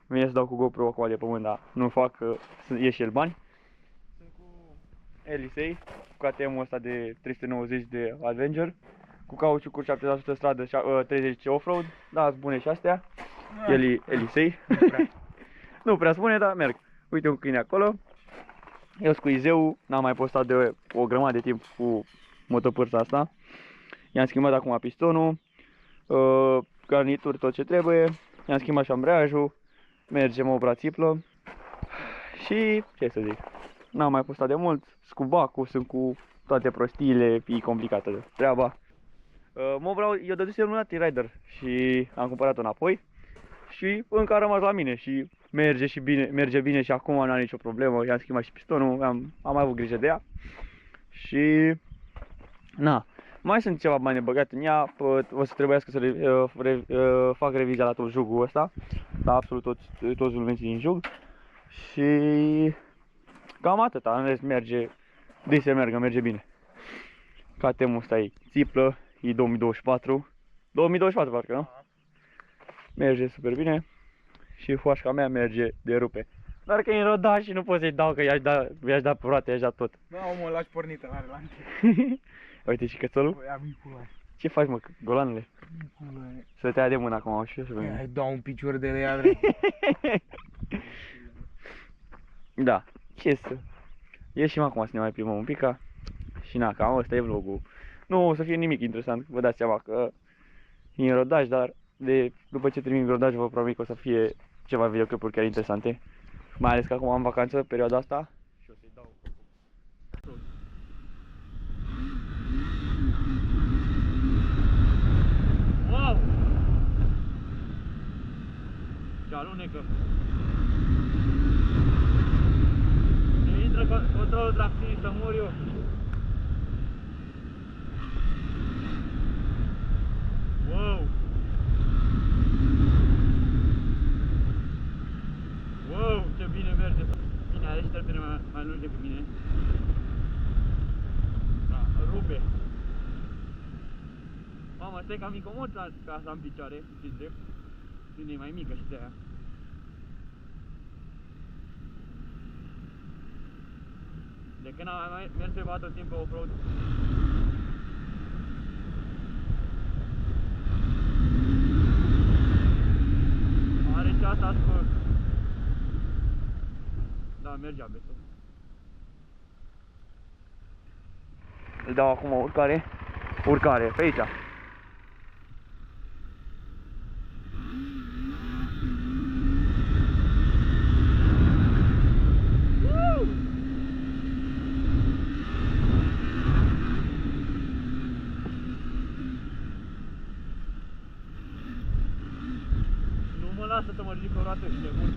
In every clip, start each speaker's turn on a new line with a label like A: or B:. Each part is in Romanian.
A: vine să dau cu GoPro acolo de pământ, dar nu fac că ieși el bani. Sunt cu Elisei, cu KTM-ul ăsta de 390 de Avenger, cu cauciucuri 70% stradă, 30 off-road, da, sunt bune și astea. Elisei. Nu prea spune, dar merg. Uite un câine acolo. Eu sunt cu Izeu, n-am mai postat de o grămadă de timp cu motopârsa asta. I-am schimbat acum pistonul, garnituri, tot ce trebuie. I-am schimbat și ambreiajul, mergem o brațiplă. Și ce să zic, n-am mai postat de mult, sunt cu bacul, sunt cu toate prostiile, e complicată de treaba. Mă vreau, eu dădusem la T-Rider și am cumpărat-o înapoi. Și încă a rămas la mine și merge bine și acum nu are nicio problemă. I-am schimbat și pistonul, am mai avut grijă de ea. Și na, mai sunt ceva bani băgate în ea, o să trebuiască să fac revizia la tot jugul ăsta, la absolut toți elementii din jug. Și cam atâta, în rest merge, merge bine. KTM-ul ăsta e țiplă, e 2024, 2024 parcă, nu? Merge super bine. Și foașca mea merge de rupe. Doar că e în rodaș și nu pot să-i dau, că i-aș da pe roate, i-aș da tot.
B: Da, omul, lași pornită, n-are la
A: Uite și cățelul. Ce faci, mă, golanele? Să te ia de mână acum, și eu să vedem.
B: Hai, dau un picior de ea.
A: Da, ce să... Ieșim acum să ne mai plimbăm un pic. Și na, cam ăsta e vlogul. Nu o să fie nimic interesant, vă dați seama că e în rodaș, dar după ce termin rodajul vă promit că o să fie ceva videoclipuri chiar interesante. Mai ales că acum am vacanță, perioada asta. Și o să-i dau. Wow! Ce alunecă! Ne intră controlul tracțiunii să mor eu. Wow! Wow, ce bine merge! Bine, are și tărpene mai lungi decât mine. Da, rupe! Mamă, stai că am incomod ca asta în picioare, și drept. Bine, e mai mică și de-aia. De când am mai mers pe tot timp pe off-road. Are ceasa scurt. Da, mergea pe tot. Îi dau acum o urcare. Urcare, pe aici. Nu mă lasă să mă ridic o roată și de mult.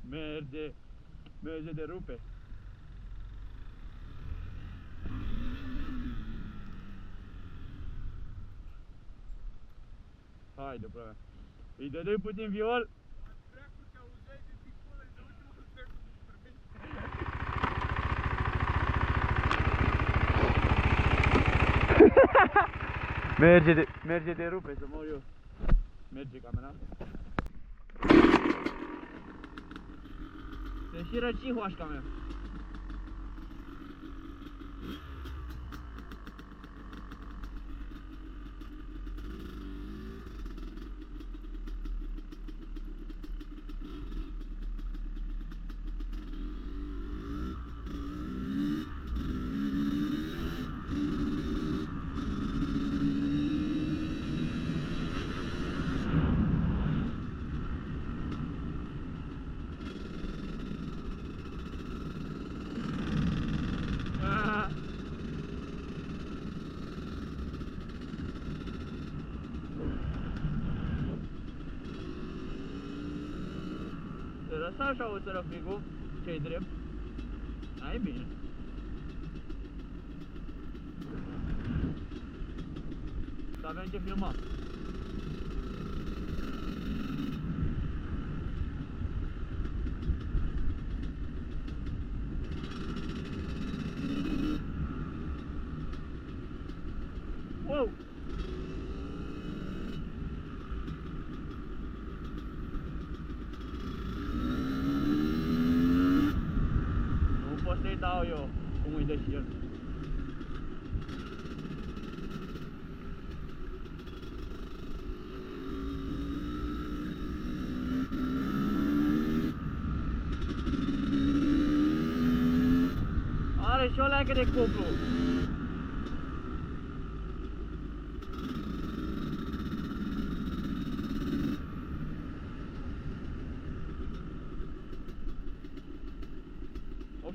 A: Merge. Merge de rupe. Haide, bă. Îi dădui puțin viol. Merge de rupe, să mor eu. Merge camera. Se și răci hoașca mea.
C: lăsa așa o sărăficul, ce-i drept. Ai bine. Să avem ce filma. Wow! Nu pot să-i dau eu cum îi dă și el. Are și o leacă de cuplu.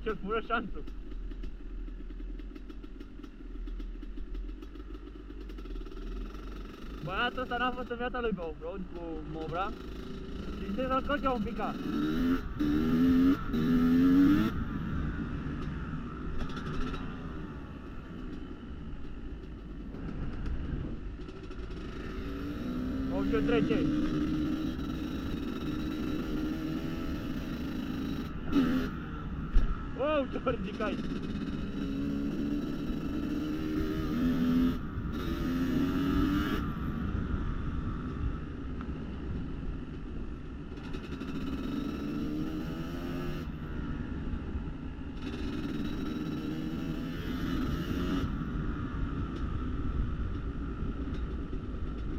C: Ce fură șanțul. Băiatul ăsta n-a fost în viața lui pe off-road cu Mobra și se răscoce un picat. Ce trece. Oh, ce ridicai!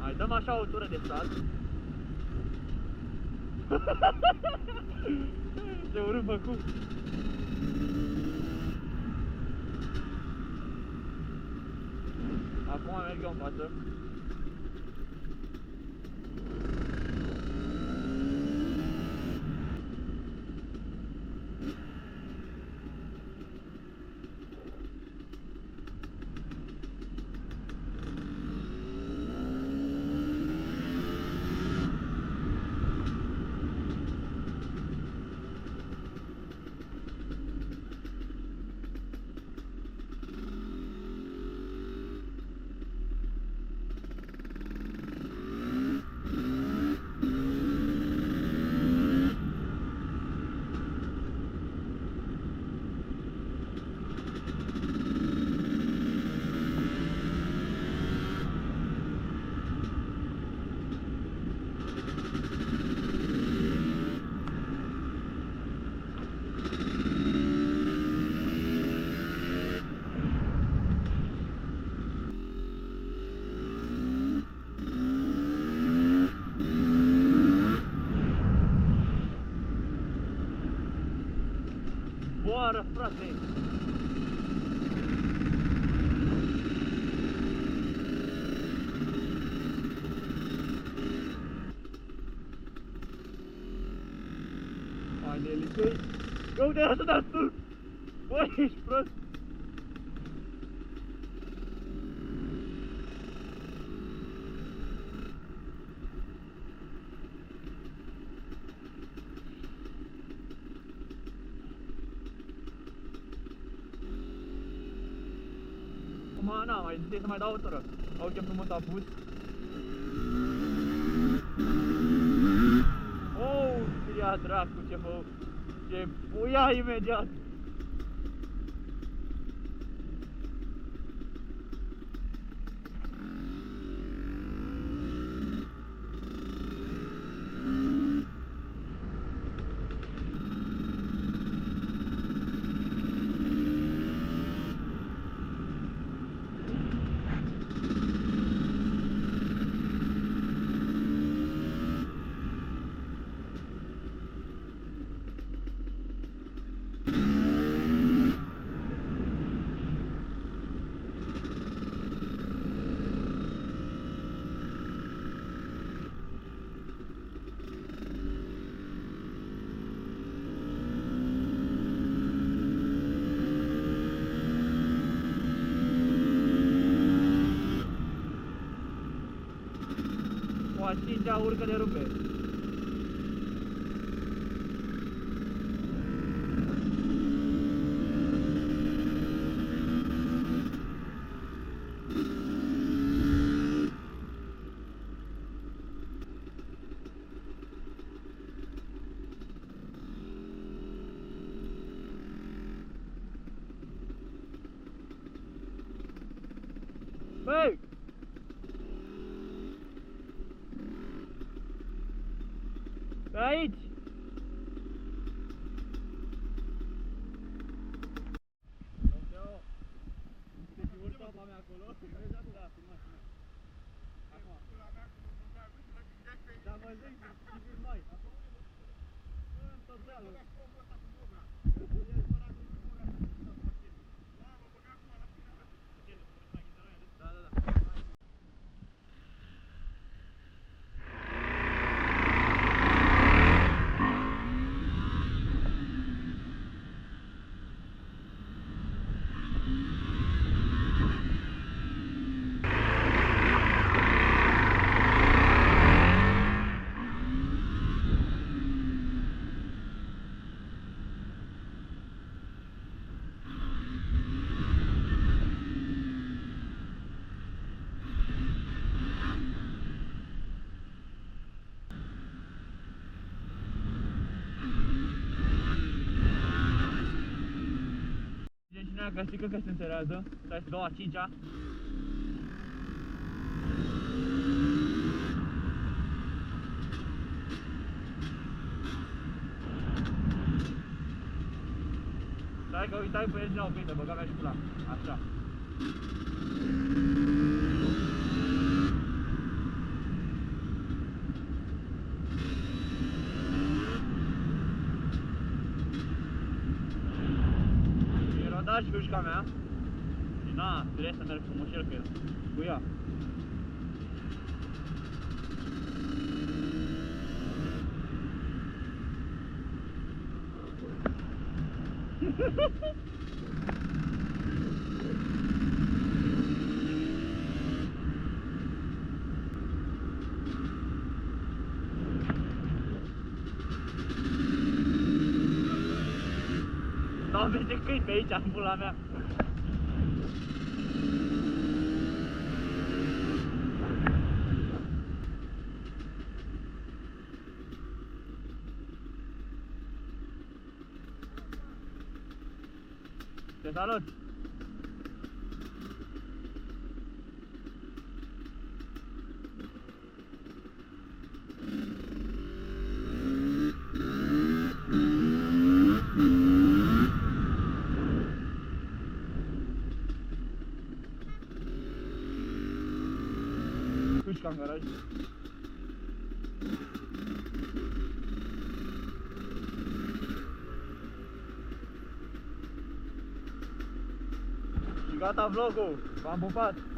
C: Hai, dăm așa o tură de stat. Ce urât făcut! Acum merg eu în față. Boară, frate! Hai, Nelicei! Eu de asta da sus! Băi, ești prost! Acum, na, mai zice să mai dau o tură. Au ce frumos a pus. Oh, ia dracu, ce puia imediat. Cu a cincea urcă de rupe. Băi! Pe aici! Da, mă zic, și filmai. Tot dealul. Da, da, da. Cine a găsit că se înțelează? Stai să 2-a, 5-a. Stai că uitai pe el din oprită, băga mea și pula. Așa. Da, și cușca mea. Și na, trebuie să merg frumușel cu el. Cu ea. Doamne, de câini pe aici, în pula mea! Te salut! Cușca în garaj. Și gata vlogul, v-am pupat!